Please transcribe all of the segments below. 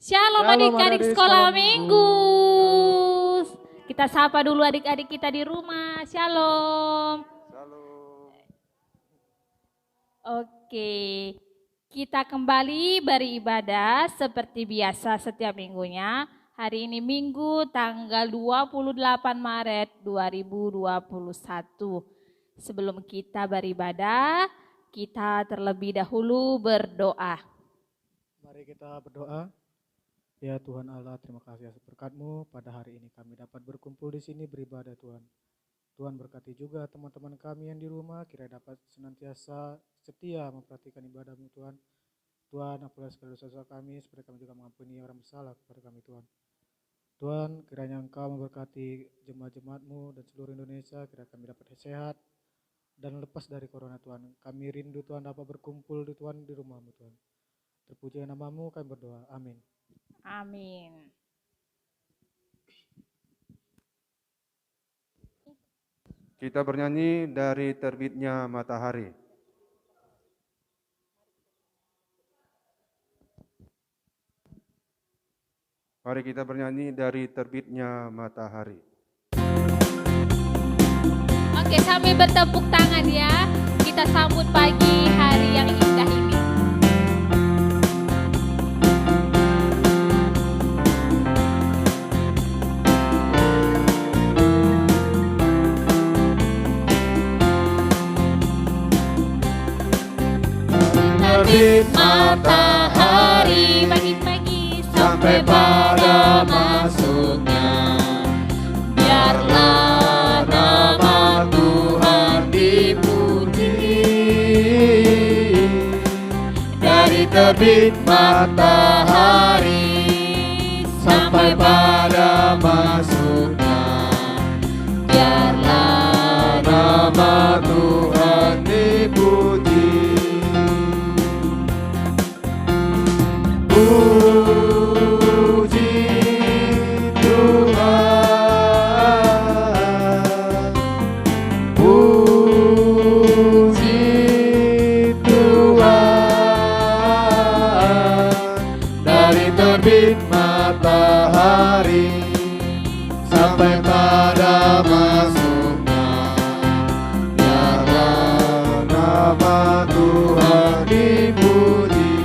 Shalom Shalom adik-adik adik-adik sekolah sekolah minggu. minggu. Kita sapa dulu adik-adik kita di rumah. Shalom. Shalom. Oke, kita kembali beribadah seperti biasa setiap minggunya. Hari ini Minggu tanggal 28 Maret 2021. Sebelum kita beribadah, kita terlebih dahulu berdoa. Mari kita berdoa. Ya Tuhan Allah, terima kasih atas berkat-Mu. Pada hari ini kami dapat berkumpul di sini beribadah Tuhan. Tuhan berkati juga teman-teman kami yang di rumah, kiranya dapat senantiasa setia memperhatikan ibadah-Mu Tuhan. Tuhan, ampunilah segala dosa kami, supaya kami juga mengampuni orang bersalah kepada kami Tuhan. Tuhan, kiranya Engkau memberkati jemaat-jemaat-Mu dan seluruh Indonesia, kiranya kami dapat sehat dan lepas dari corona Tuhan. Kami rindu Tuhan dapat berkumpul di Tuhan di rumah-Mu Tuhan. Terpuji nama-Mu, kami berdoa. Amin. Amin. Kita bernyanyi dari terbitnya matahari. Mari kita bernyanyi dari terbitnya matahari. Oke, sambil bertepuk tangan ya, kita sambut pagi hari yang indah ini. Terbit matahari pagi-pagi sampai pada masuknya, biarlah nama Tuhan dipuji. Dari terbit matahari sampai pada masuknya, biarlah nama Tuhan dipuji. Puji Tuhan, puji Tuhan, dari terbit matahari sampai pada masuknya, biarlah nama Tuhan dipuji.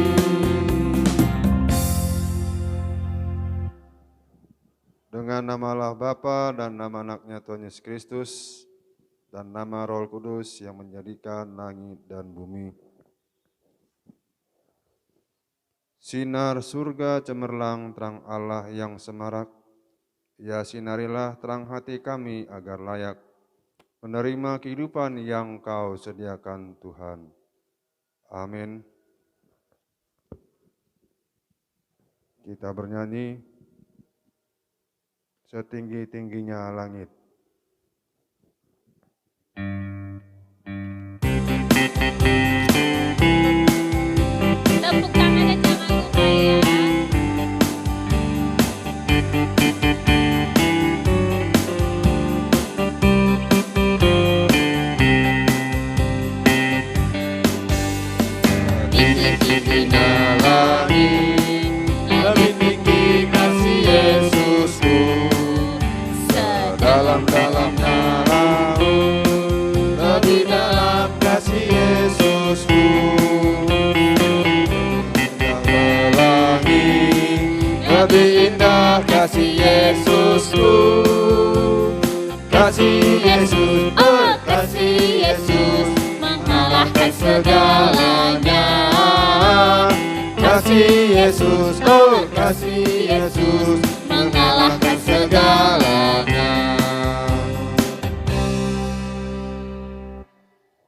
Dengan nama Allah Bapa dan nama anaknya Tuhan Yesus Kristus dan nama Roh Kudus yang menjadikan langit dan bumi. Sinar surga cemerlang terang Allah yang semarak, ya sinarilah terang hati kami agar layak menerima kehidupan yang Kau sediakan Tuhan. Amin. Kita bernyanyi setinggi-tingginya langit. Tepuk tangannya jangan lupa ya. Tinggi-tingginya langit, lebih tinggi kasih Yesusku. Sedalam-dalamnya laut, lebih dalam kasih Yesusku. Indah langit, lebih indah kasih Yesusku. Kasih Yesus, oh kasih Yesus, mengalahkan segalanya. Kasih Yesus, oh kasih Yesus, mengalahkan segalanya.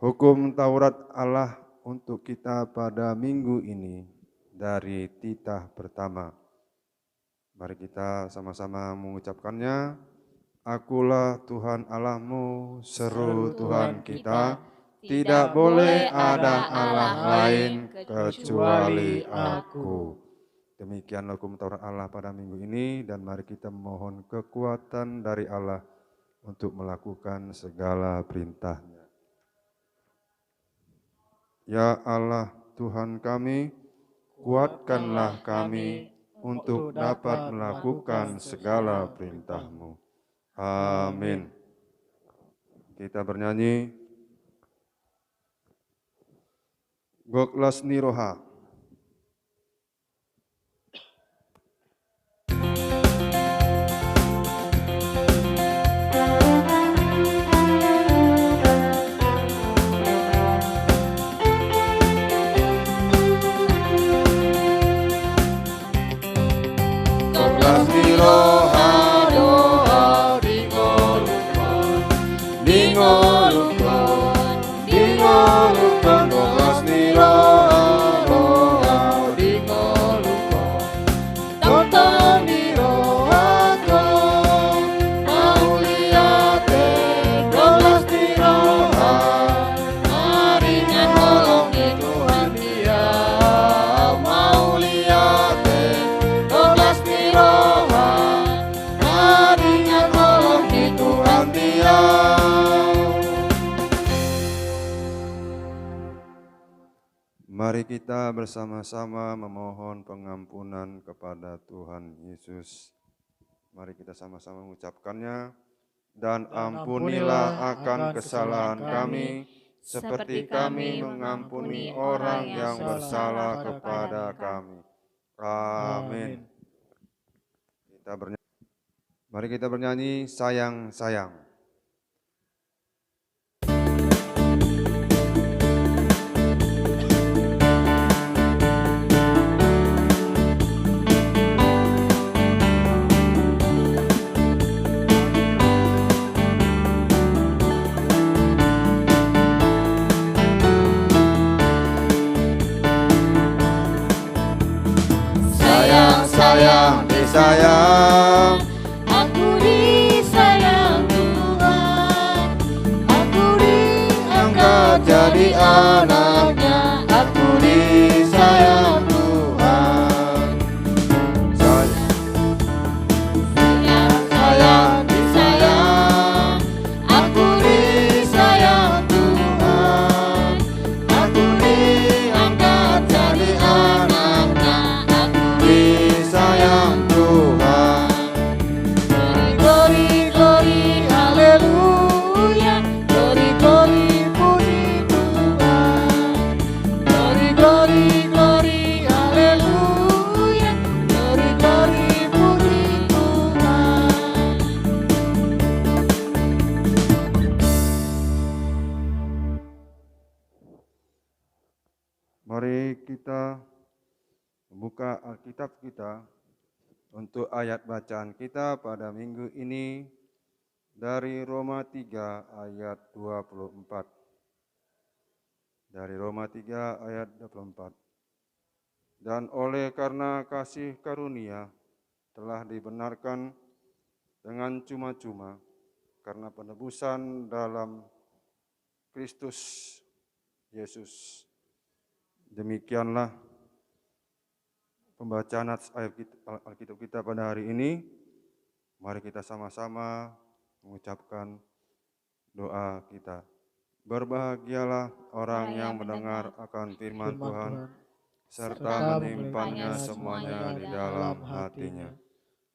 Hukum Taurat Allah untuk kita pada minggu ini dari titah pertama. Mari kita sama-sama mengucapkannya. Akulah Tuhan Allahmu, seru Tuhan kita. Tidak boleh ada Allah lain kecuali Aku. Demikian hukum Taurat Allah pada minggu ini, dan mari kita mohon kekuatan dari Allah untuk melakukan segala perintah-Nya. Ya Allah Tuhan kami, kuatkanlah kami untuk dapat melakukan segala perintah-Mu. Amin. Kita bernyanyi Goklas Niroha. Goklas Niroha doa dingolukon, dingolukon, dingolukon. Goklas Niroha doa dingolukon, tonton Niroha kon, mauliate. Goklas Niroha, maringan nolong di Tuhan Dia, mauliate. Goklas Niroha, maringan nolong di Tuhan Dia. Mari kita bersama-sama memohon pengampunan kepada Tuhan Yesus. Mari kita sama-sama mengucapkannya. Dan ampunilah akan kesalahan kami, seperti kami mengampuni orang yang bersalah kepada kami. Amin. Mari kita bernyanyi Sayang Sayang. Sayang sayang disayang, Aku disayang Tuhan, aku diangkat jadi anaknya. Aku disayang Tuhan. Sayang disayang, aku disayang Tuhan, aku diangkat jadi anaknya. Aku disayang Tuhan. Glory, glory, haleluya. Glory, glory, puji Tuhan. Glory, glory, glory, haleluya. Glory, glory, puji Tuhan. Mari kita membuka Alkitab kita untuk ayat bacaan kita pada minggu ini dari Roma 3 ayat 24. Dari Roma 3 ayat 24. Dan oleh karena kasih karunia telah dibenarkan dengan cuma-cuma karena penebusan dalam Kristus Yesus. Demikianlah pembacaan Alkitab kita pada hari ini. Mari kita sama-sama mengucapkan doa kita. Berbahagialah orang yang mendengar akan firman Tuhan, serta menyimpannya semuanya di dalam hatinya.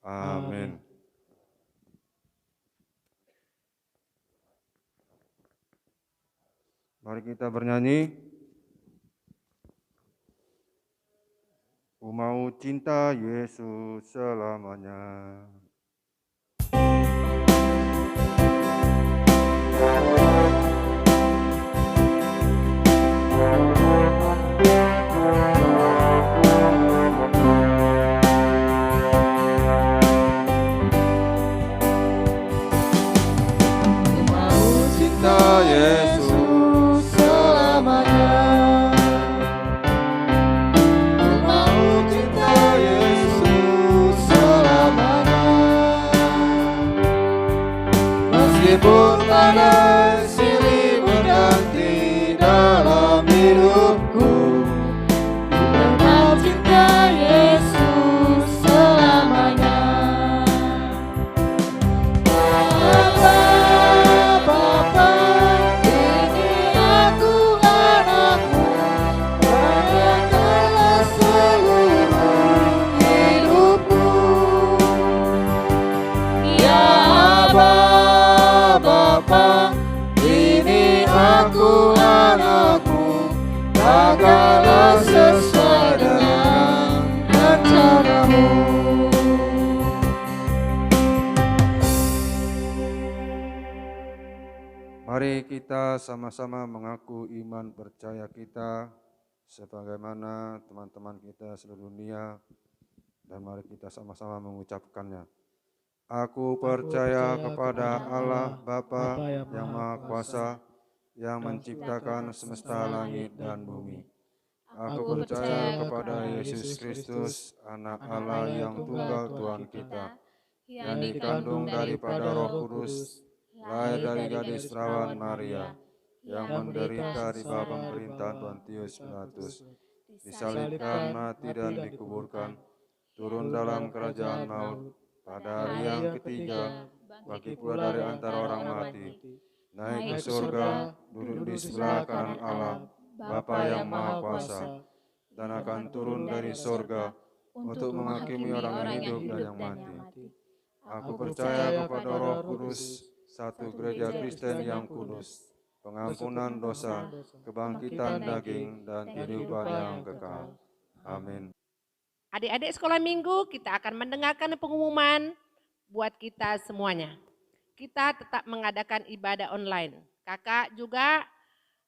Amin. Mari kita bernyanyi. Ku mau cinta Yesus selamanya. Ku mau cinta Yesus selamanya. Meskipun badai silih berganti dalam hidupku, ku mau cinta Yesus selamanya. Bapa, ini aku anakmu, rayakanlah seluruh hidupku. Mari kita sama-sama mengaku iman percaya kita sebagaimana teman-teman kita seluruh dunia, dan mari kita sama-sama mengucapkannya. Aku percaya kepada Allah Bapa yang Maha Kuasa, yang menciptakan semesta langit dan bumi. Aku percaya kepada Yesus Kristus, Anak Allah yang tunggal Tuhan kita, yang dikandung daripada Roh Kudus, lahir dari gadis perawan Maria, yang menderita di bawah pemerintahan Pontius Pilatus, disalibkan, mati dan dikuburkan, turun dalam kerajaan maut, pada hari yang ketiga bangkit pula dari antara orang mati, naik ke surga, duduk di sebelah kanan Allah, Bapa yang Maha Kuasa, dan akan turun dari surga untuk menghakimi orang yang hidup dan yang mati. Aku percaya kepada Roh Kudus, satu gereja Kristen yang kudus, pengampunan dosa, kebangkitan daging, dan kehidupan yang kekal. Amin. Adik-adik sekolah minggu, kita akan mendengarkan pengumuman buat kita semuanya. Kita tetap mengadakan ibadah online. Kakak juga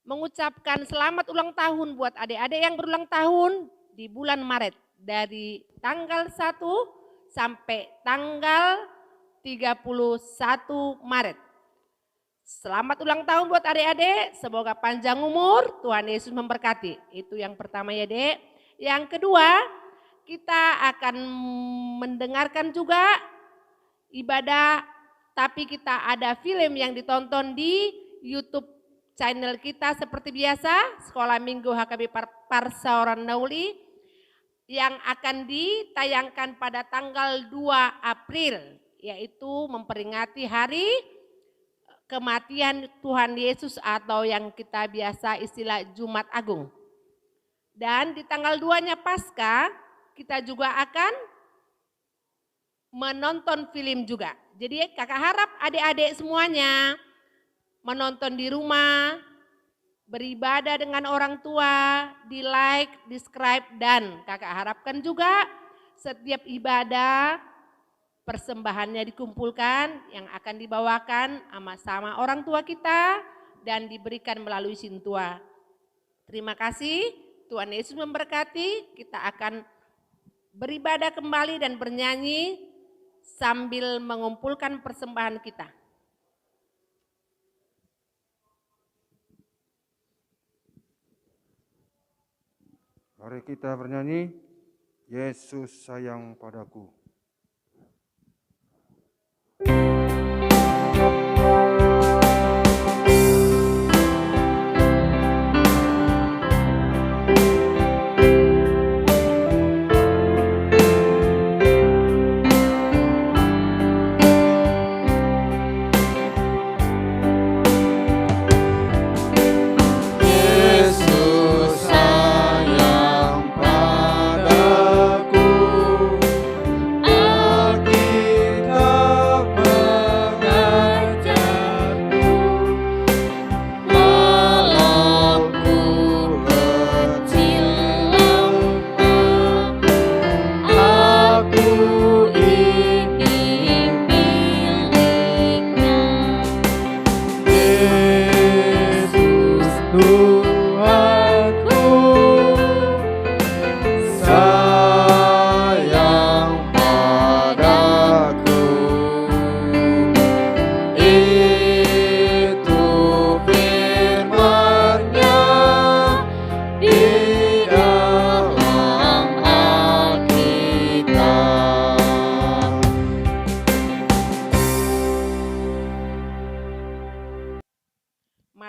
mengucapkan selamat ulang tahun buat adik-adik yang berulang tahun di bulan Maret. Dari tanggal 1 sampai tanggal 31 Maret. Selamat ulang tahun buat adik-adik, semoga panjang umur, Tuhan Yesus memberkati. Itu yang pertama ya dek. Yang kedua, kita akan mendengarkan juga ibadah, tapi kita ada film yang ditonton di YouTube channel kita seperti biasa, Sekolah Minggu HKB Parsauran Nauli, yang akan ditayangkan pada tanggal 2 April, yaitu memperingati hari kematian Tuhan Yesus atau yang kita biasa istilah Jumat Agung. Dan di tanggal 2-nya Paskah, kita juga akan menonton film juga. Jadi kakak harap adik-adik semuanya menonton di rumah, beribadah dengan orang tua, di like, di subscribe, dan kakak harapkan juga setiap ibadah persembahannya dikumpulkan yang akan dibawakan sama orang tua kita dan diberikan melalui sintua. Terima kasih, Tuhan Yesus memberkati. Kita akan beribadah kembali dan bernyanyi sambil mengumpulkan persembahan kita. Mari kita bernyanyi, Yesus sayang padaku.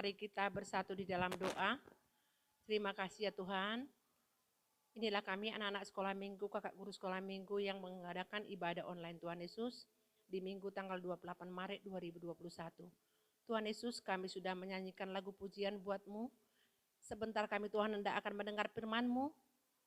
Mari kita bersatu di dalam doa. Terima kasih ya Tuhan. Inilah kami anak-anak sekolah minggu, kakak guru sekolah minggu yang mengadakan ibadah online Tuhan Yesus di minggu tanggal 28 Maret 2021. Tuhan Yesus, kami sudah menyanyikan lagu pujian buat-Mu. Sebentar kami Tuhan hendak akan mendengar firman-Mu.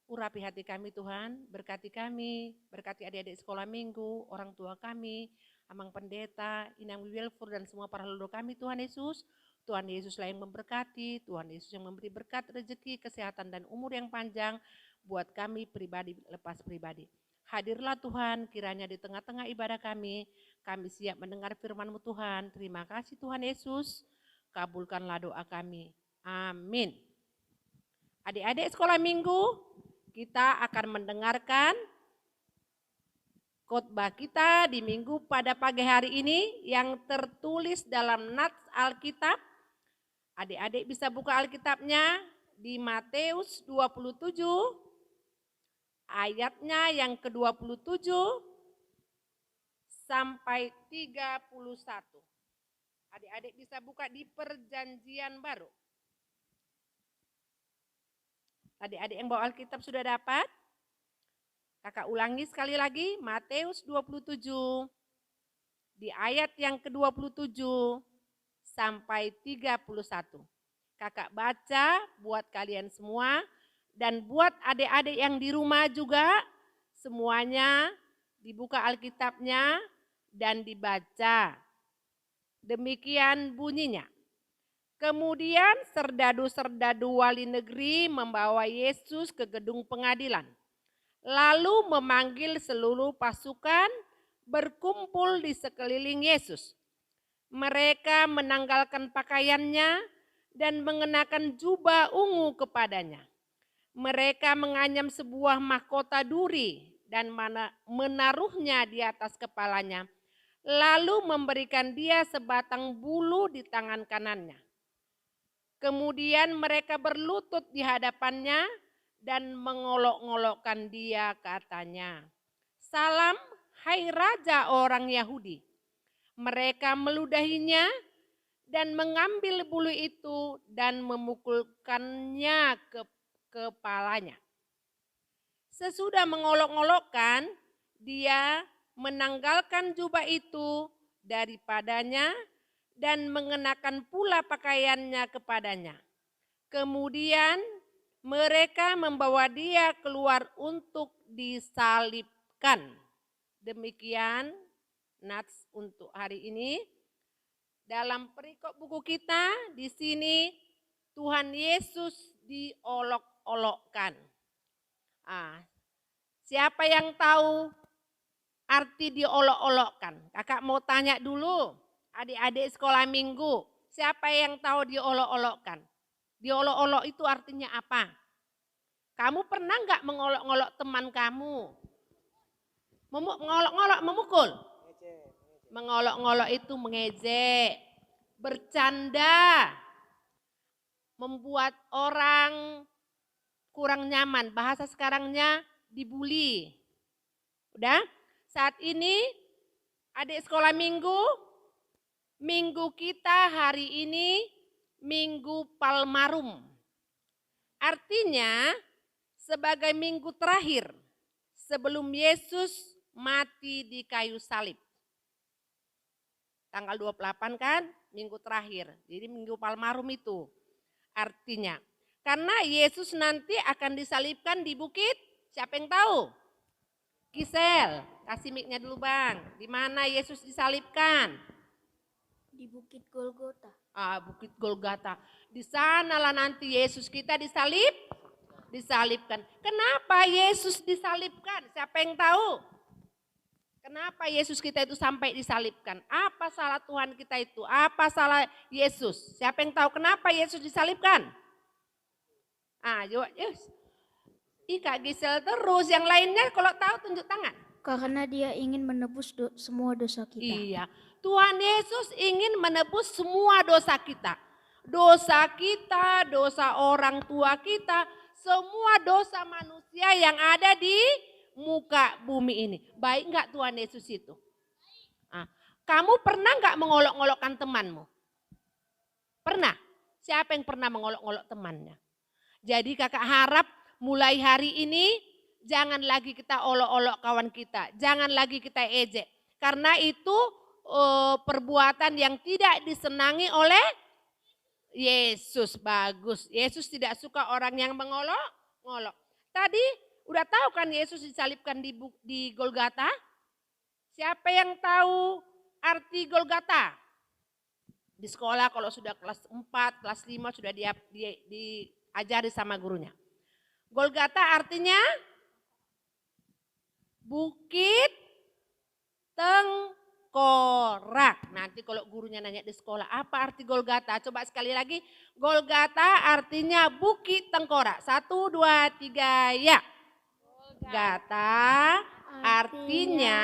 Urapi hati kami Tuhan, berkati kami, berkati adik-adik sekolah minggu, orang tua kami, Amang Pendeta, Inang Wilfur dan semua para leluhur kami Tuhan Yesus. Tuhan Yesuslah yang memberkati, Tuhan Yesus yang memberi berkat, rezeki, kesehatan dan umur yang panjang buat kami pribadi lepas pribadi. Hadirlah Tuhan, kiranya di tengah-tengah ibadah kami siap mendengar firman-Mu Tuhan. Terima kasih Tuhan Yesus, kabulkanlah doa kami. Amin. Adik-adik sekolah minggu, kita akan mendengarkan khotbah kita di minggu pada pagi hari ini yang tertulis dalam nats Alkitab. Adik-adik bisa buka Alkitabnya di Matius 27, ayatnya yang ke-27 sampai 31. Adik-adik bisa buka di Perjanjian Baru. Adik-adik yang bawa Alkitab sudah dapat? Kakak ulangi sekali lagi, Matius 27 di ayat yang ke-27 sampai 31. Kakak baca buat kalian semua dan buat adik-adik yang di rumah juga, semuanya dibuka Alkitabnya dan dibaca. Demikian bunyinya. Kemudian serdadu-serdadu wali negeri membawa Yesus ke gedung pengadilan. Lalu memanggil seluruh pasukan berkumpul di sekeliling Yesus. Mereka menanggalkan pakaiannya dan mengenakan jubah ungu kepadanya. Mereka menganyam sebuah mahkota duri dan menaruhnya di atas kepalanya, lalu memberikan dia sebatang bulu di tangan kanannya. Kemudian mereka berlutut di hadapannya dan mengolok-olokkan dia, katanya, "Salam, hai Raja orang Yahudi." Mereka meludahinya dan mengambil bulu itu dan memukulkannya ke kepalanya. Sesudah mengolok-olokkan, dia menanggalkan jubah itu daripadanya dan mengenakan pula pakaiannya kepadanya. Kemudian mereka membawa dia keluar untuk disalibkan. Demikian nats untuk hari ini. Dalam perikop buku kita di sini Tuhan Yesus diolok-olokkan. Siapa yang tahu arti diolok-olokkan? Kakak mau tanya dulu, adik-adik sekolah minggu, siapa yang tahu diolok-olokkan? Diolok-olok itu artinya apa? Kamu pernah nggak mengolok-olok teman kamu? Mengolok-olok, memukul? Mengolok-olok itu mengejek, bercanda, membuat orang kurang nyaman. Bahasa sekarangnya dibully. Udah? Saat ini adik sekolah minggu kita hari ini Minggu Palmarum. Artinya sebagai minggu terakhir sebelum Yesus mati di kayu salib. Tanggal 28 kan, minggu terakhir. Jadi Minggu Palmarum itu artinya. Karena Yesus nanti akan disalibkan di bukit, siapa yang tahu? Gisel, kasih mic-nya dulu Bang. Di mana Yesus disalibkan? Di Bukit Golgota. Bukit Golgota. Di sanalah nanti Yesus kita disalibkan. Kenapa Yesus disalibkan? Siapa yang tahu? Kenapa Yesus kita itu sampai disalibkan? Apa salah Tuhan kita itu? Apa salah Yesus? Siapa yang tahu kenapa Yesus disalibkan? Yes. Kak Gisel terus, yang lainnya kalau tahu tunjuk tangan. Karena dia ingin menebus semua dosa kita. Iya, Tuhan Yesus ingin menebus semua dosa kita. Dosa kita, dosa orang tua kita, semua dosa manusia yang ada di muka bumi ini. Baik enggak Tuhan Yesus itu? Kamu pernah enggak mengolok-olokkan temanmu? Pernah? Siapa yang pernah mengolok-olok temannya? Jadi kakak harap mulai hari ini jangan lagi kita olok-olok kawan kita. Jangan lagi kita ejek. Karena itu perbuatan yang tidak disenangi oleh Yesus. Bagus. Yesus tidak suka orang yang mengolok-olok. Tadi udah tahu kan Yesus disalibkan di Golgota? Siapa yang tahu arti Golgota? Di sekolah kalau sudah kelas 4, kelas 5 sudah diajari sama gurunya. Golgota artinya Bukit Tengkorak. Nanti kalau gurunya nanya di sekolah, apa arti Golgata? Coba sekali lagi, Golgata artinya Bukit Tengkorak. 1, 2, 3, ya. Gata artinya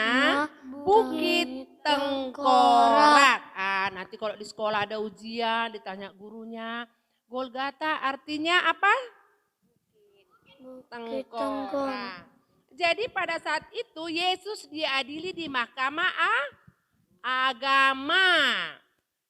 Bukit Tengkorak. Nanti kalau di sekolah ada ujian, ditanya gurunya, Golgata artinya apa? Tengkorak. Jadi pada saat itu Yesus diadili di mahkamah agama.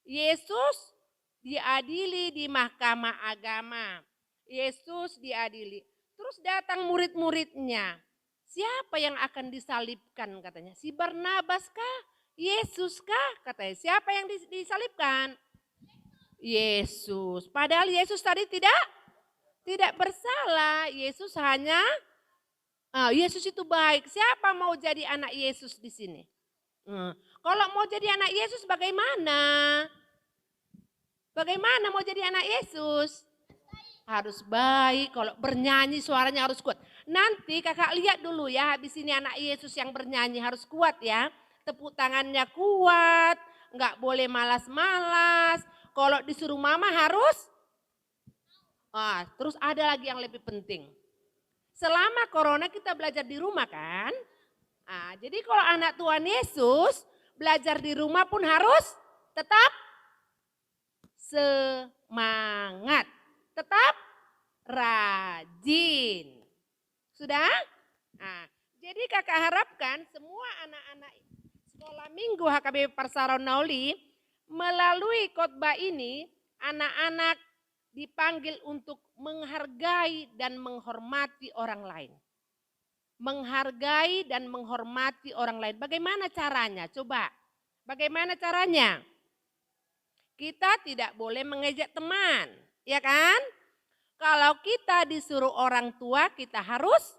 Yesus diadili di mahkamah agama. Yesus diadili. Terus datang murid-muridnya. Siapa yang akan disalibkan katanya? Si Barnabas kah? Yesus kah? Katanya. Siapa yang disalibkan? Yesus. Padahal Yesus tadi tidak bersalah. Yesus hanya Yesus itu baik. Siapa mau jadi anak Yesus di sini? Kalau mau jadi anak Yesus bagaimana? Bagaimana mau jadi anak Yesus? Harus baik, kalau bernyanyi suaranya harus kuat. Nanti kakak lihat dulu ya, habis ini anak Yesus yang bernyanyi harus kuat ya. Tepuk tangannya kuat, nggak boleh malas-malas. Kalau disuruh mama harus. Terus ada lagi yang lebih penting. Selama corona kita belajar di rumah kan. Jadi kalau anak Tuhan Yesus belajar di rumah pun harus tetap semangat. Tetap rajin. Sudah? Jadi kakak harapkan semua anak-anak sekolah minggu HKBP Parsaraunoli melalui khotbah ini anak-anak dipanggil untuk menghargai dan menghormati orang lain. Menghargai dan menghormati orang lain. Bagaimana caranya? Coba. Bagaimana caranya? Kita tidak boleh mengejek teman, ya kan? Kalau kita disuruh orang tua, kita harus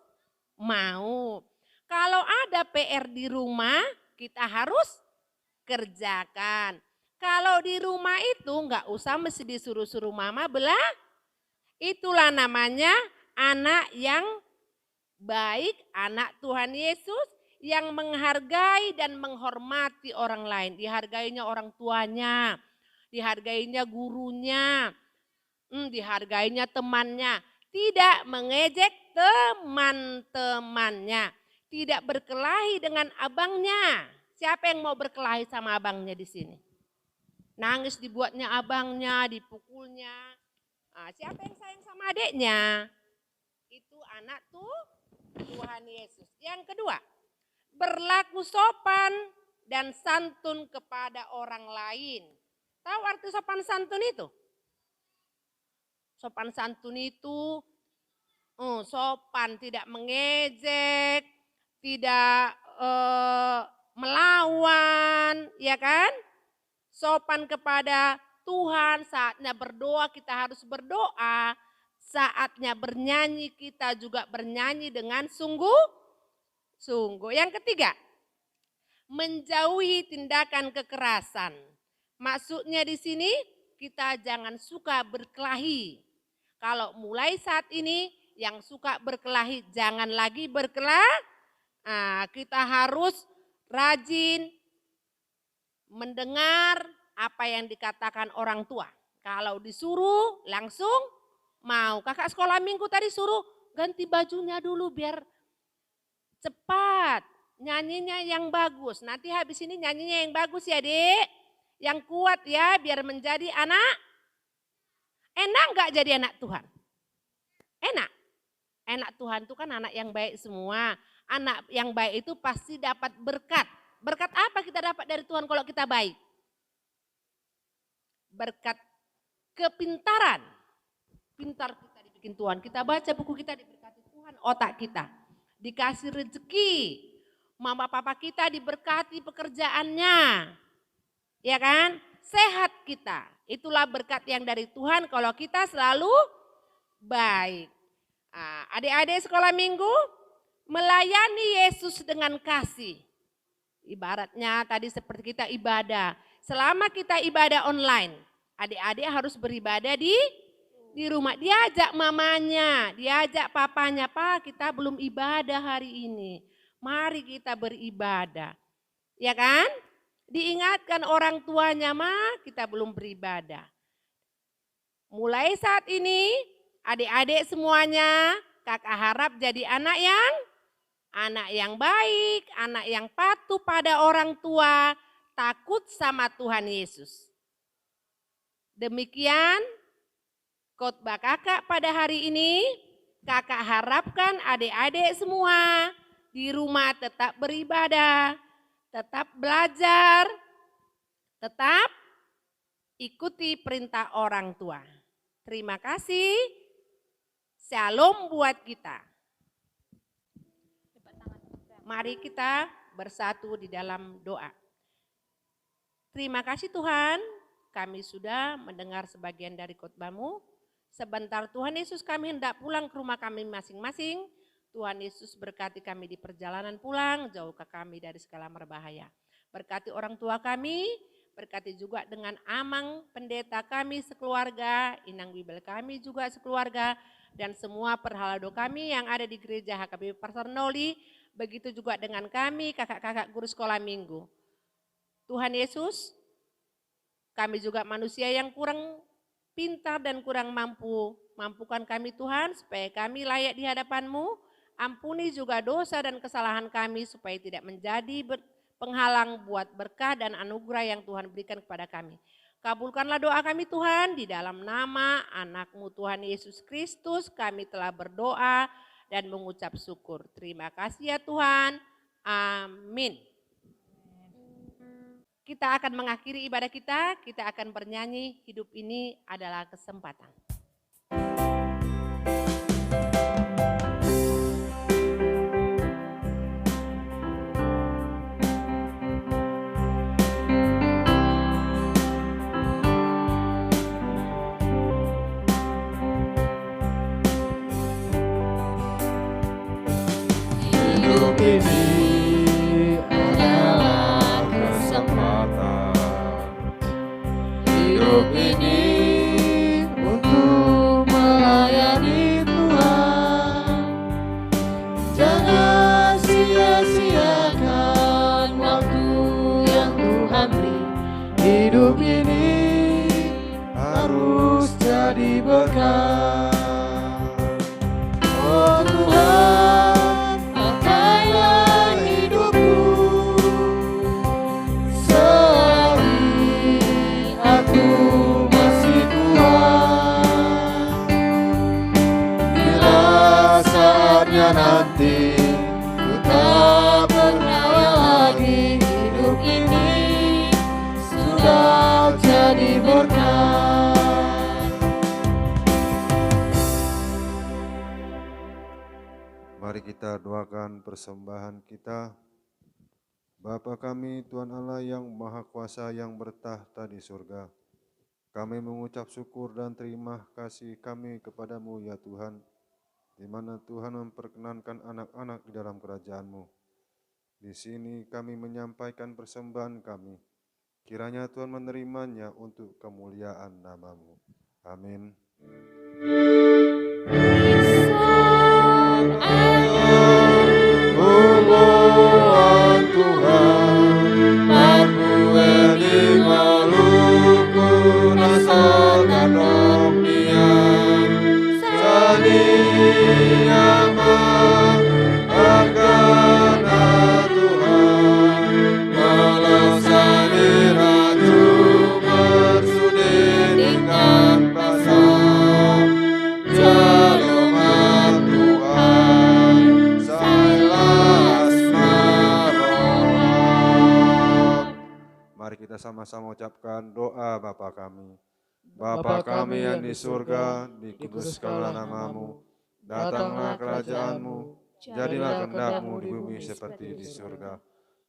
mau. Kalau ada PR di rumah, kita harus kerjakan. Kalau di rumah itu nggak usah mesti disuruh-suruh mama belah. Itulah namanya anak yang baik, anak Tuhan Yesus yang menghargai dan menghormati orang lain. Dihargainya orang tuanya, dihargainya gurunya, dihargainya temannya. Tidak mengejek teman-temannya. Tidak berkelahi dengan abangnya. Siapa yang mau berkelahi sama abangnya di sini? Nangis dibuatnya abangnya, dipukulnya. Siapa yang sayang sama adiknya? Itu anak Tuhan Yesus. Yang kedua, berlaku sopan dan santun kepada orang lain. Tahu arti sopan santun itu? Sopan santun itu sopan, tidak mengejek, tidak melawan, ya kan? Sopan kepada Tuhan, saatnya berdoa kita harus berdoa, saatnya bernyanyi kita juga bernyanyi dengan sungguh-sungguh. Yang ketiga, menjauhi tindakan kekerasan. Maksudnya di sini kita jangan suka berkelahi. Kalau mulai saat ini yang suka berkelahi jangan lagi berkelahi. Kita harus rajin mendengar apa yang dikatakan orang tua. Kalau disuruh langsung mau. Kakak sekolah minggu tadi suruh ganti bajunya dulu biar cepat. Nyanyinya yang bagus. Nanti habis ini nyanyinya yang bagus ya Dek. Yang kuat ya biar menjadi anak. Enak gak jadi anak Tuhan? Enak. Anak Tuhan itu kan anak yang baik semua. Anak yang baik itu pasti dapat berkat. Berkat apa kita dapat dari Tuhan kalau kita baik? Berkat kepintaran. Pintar kita dibikin Tuhan. Kita baca buku kita diberkati Tuhan. Otak kita dikasih rezeki. Mama papa kita diberkati pekerjaannya. Ya kan? Sehat kita. Itulah berkat yang dari Tuhan kalau kita selalu baik. Adik-adik sekolah minggu melayani Yesus dengan kasih. Ibaratnya tadi seperti kita ibadah. Selama kita ibadah online, adik-adik harus beribadah di rumah. Diajak mamanya, diajak papanya, Pak kita belum ibadah hari ini. Mari kita beribadah. Ya kan? Diingatkan orang tuanya mah kita belum beribadah. Mulai saat ini adik-adik semuanya kakak harap jadi anak yang baik, anak yang patuh pada orang tua, takut sama Tuhan Yesus. Demikian khotbah kakak pada hari ini. Kakak harapkan adik-adik semua di rumah tetap beribadah, tetap belajar, tetap ikuti perintah orang tua. Terima kasih. Shalom buat kita. Mari kita bersatu di dalam doa. Terima kasih Tuhan, kami sudah mendengar sebagian dari khotbah-Mu. Sebentar Tuhan Yesus kami hendak pulang ke rumah kami masing-masing. Tuhan Yesus berkati kami di perjalanan pulang, jauhkan kami dari segala berbahaya. Berkati orang tua kami, berkati juga dengan Amang pendeta kami sekeluarga, Inang Bibel kami juga sekeluarga, dan semua perhalado kami yang ada di gereja HKBP Pasar Noli, begitu juga dengan kami kakak-kakak guru sekolah minggu. Tuhan Yesus, kami juga manusia yang kurang pintar dan kurang mampu. Mampukan kami Tuhan supaya kami layak di hadapan-Mu. Ampuni juga dosa dan kesalahan kami supaya tidak menjadi penghalang buat berkah dan anugerah yang Tuhan berikan kepada kami. Kabulkanlah doa kami Tuhan, di dalam nama anak-Mu Tuhan Yesus Kristus kami telah berdoa dan mengucap syukur. Terima kasih ya Tuhan. Amin. Kita akan mengakhiri ibadah kita akan bernyanyi Hidup Ini Adalah Kesempatan. Hidup ini adalah kesempatan. Hidup ini untuk melayani Tuhan. Jangan sia-siakan waktu yang Tuhan beri. Hidup ini harus jadi berkah. Oh Tuhan, pakailah hidupku selagi aku masih kuat. Bila saatnya nanti ku tak bernyawa lagi, hidup ini sudah jadi berkah. Mari kita doakan persembahan kita. Bapa kami, Tuhan Allah yang Maha Kuasa yang bertahta di surga, kami mengucap syukur dan terima kasih kami kepadamu ya Tuhan, di mana Tuhan memperkenankan anak-anak di dalam kerajaan-Mu. Di sini kami menyampaikan persembahan kami. Kiranya Tuhan menerimanya untuk kemuliaan nama-Mu. Amin. Hubungan Tuhan, Marbueni Maluku, Nasakan Romnian, Saniyama, Arkana Tuhan, Malasani Raju, Bersudi dengan pasang, Jaluman Tuhan, Sailas Maroham. Mari kita sama-sama ucapkan doa Bapa kami. Bapa kami yang di surga, dikuduskanlah nama-Mu, datanglah kerajaan-Mu, jadilah kehendak-Mu di bumi seperti di surga.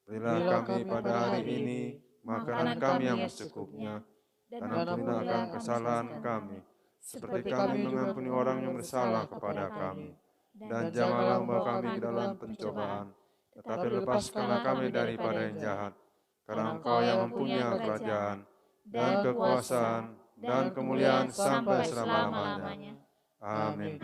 Berilah kami pada hari ini makanan kami yang secukupnya, dan ampunilah akan kesalahan kami, seperti kami mengampuni orang yang bersalah kepada kami. Dan janganlah membawa kami ke dalam pencobaan, tetapi lepaskanlah kami daripada yang jahat. Karena Engkau yang mempunyai kerajaan, dan kekuasaan, dan kemuliaan sampai selama-lamanya. Amin.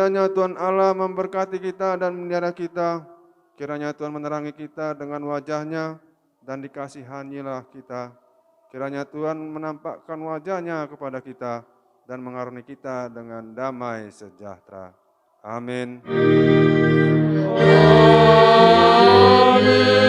kiranya Tuhan Allah memberkati kita dan memelihara kita. Kiranya Tuhan menerangi kita dengan wajah-Nya dan dikasihanilah kita. Kiranya Tuhan menampakkan wajah-Nya kepada kita dan mengaruniai kita dengan damai sejahtera. Amin. Amin.